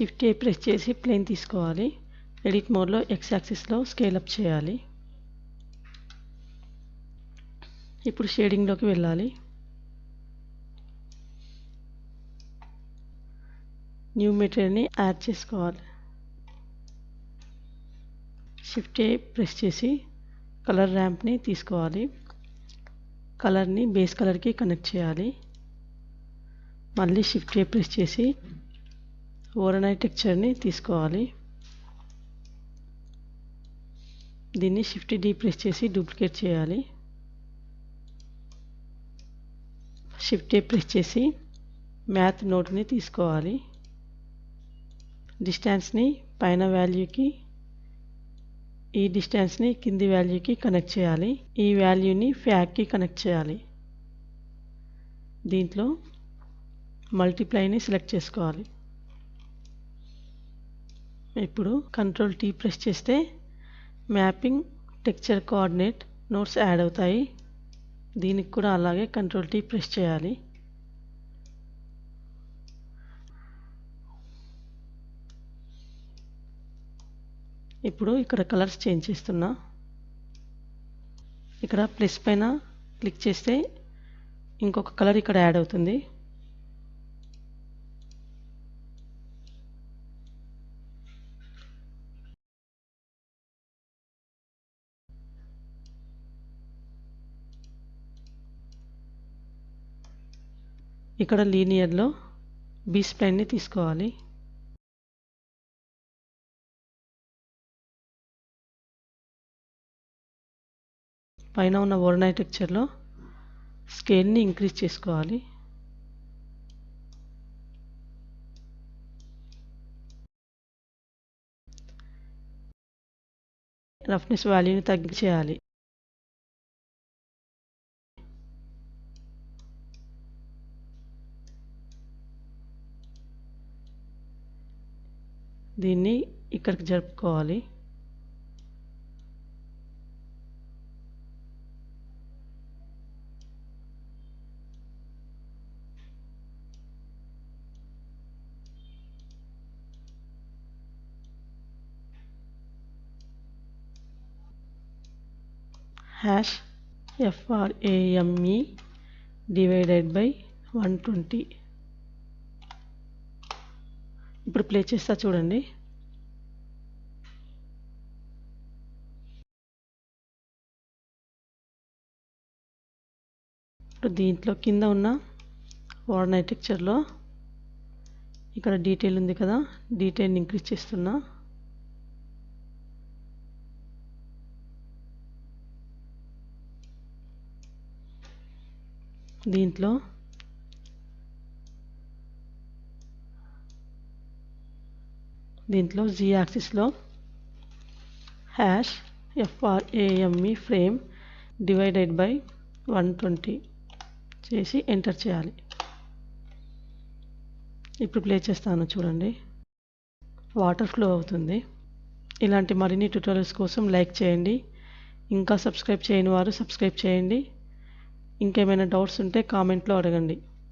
Shift ఏ press చేసి plane తీసుకోవాలి. Edit మోడ్లో ఎక్స్ యాక్సిస్లో స్కేల్ అప్ చేయాలి. ఇప్పుడు షేడింగ్లోకి వెళ్ళాలి. న్యూ మెటీరియల్ని యాడ్ చేసుకోవాలి. షిఫ్ట్ ఏ ప్రెస్ చేసి కలర్ ర్యాంప్ని తీసుకోవాలి. కలర్ని బేస్ కలర్కి కనెక్ట్ చేయాలి. మళ్ళీ షిఫ్ట్ ఏ ప్రెస్ చేసి ఓరనై టెక్స్చర్ని తీసుకోవాలి. దీన్ని షిఫ్ట్ డి ప్రెస్ చేసి డూప్లికేట్ చేయాలి. షిఫ్ట్ ఏ ప్రెస్ చేసి మ్యాథ్ నోట్ని తీసుకోవాలి. డిస్టెన్స్ని పైన వాల్యూకి, ఈ డిస్టెన్స్ని కింది వాల్యూకి కనెక్ట్ చేయాలి. ఈ వాల్యూని ఫ్యాక్కి కనెక్ట్ చేయాలి. దీంట్లో మల్టిప్లైని సెలెక్ట్ చేసుకోవాలి. ఇప్పుడు కంట్రోల్ టీ ప్రెస్ చేస్తే mapping texture coordinate notes add అవుతాయి. దీనికి కూడా అలాగే కంట్రోల్ టీ ప్రెస్ చేయాలి. ఇప్పుడు ఇక్కడ కలర్స్ చేంజ్ చేస్తున్నా. ఇక్కడ ప్లస్ పైన క్లిక్ చేస్తే ఇంకొక కలర్ ఇక్కడ యాడ్ అవుతుంది. ఇక్కడ లీనియర్లో బీ స్ప్లైన్ని తీసుకోవాలి. పైన ఉన్న ఓరనై టెక్స్చర్లో స్కేల్ని ఇంక్రీజ్ చేసుకోవాలి. రఫ్నెస్ వాల్యూని తగ్గించేయాలి. దీన్ని ఇక్కడికి జరుపుకోవాలి. Hash FRAME divided by 120. ఇప్పుడు ప్లే చేస్తా చూడండి. ఇప్పుడు దీంట్లో కింద ఉన్న ఓరనై టెక్స్చర్లో ఇక్కడ డీటెయిల్ ఉంది కదా, డీటెయిల్ని ఇంక్రీజ్ చేస్తున్నా. దీంట్లో జీ యాక్సిస్లో hash FRAME frame divided by 120 చేసి ఎంటర్ చేయాలి. ఇప్పుడు ప్లే చేస్తాను చూడండి. వాటర్ ఫ్లో అవుతుంది. ఇలాంటి మరిన్ని ట్యుటోరియల్స్ కోసం లైక్ చేయండి. ఇంకా సబ్స్క్రైబ్ చేయని వారు సబ్స్క్రైబ్ చేయండి. ఇంకేమైనా డౌట్స్ ఉంటే కామెంట్లో అడగండి.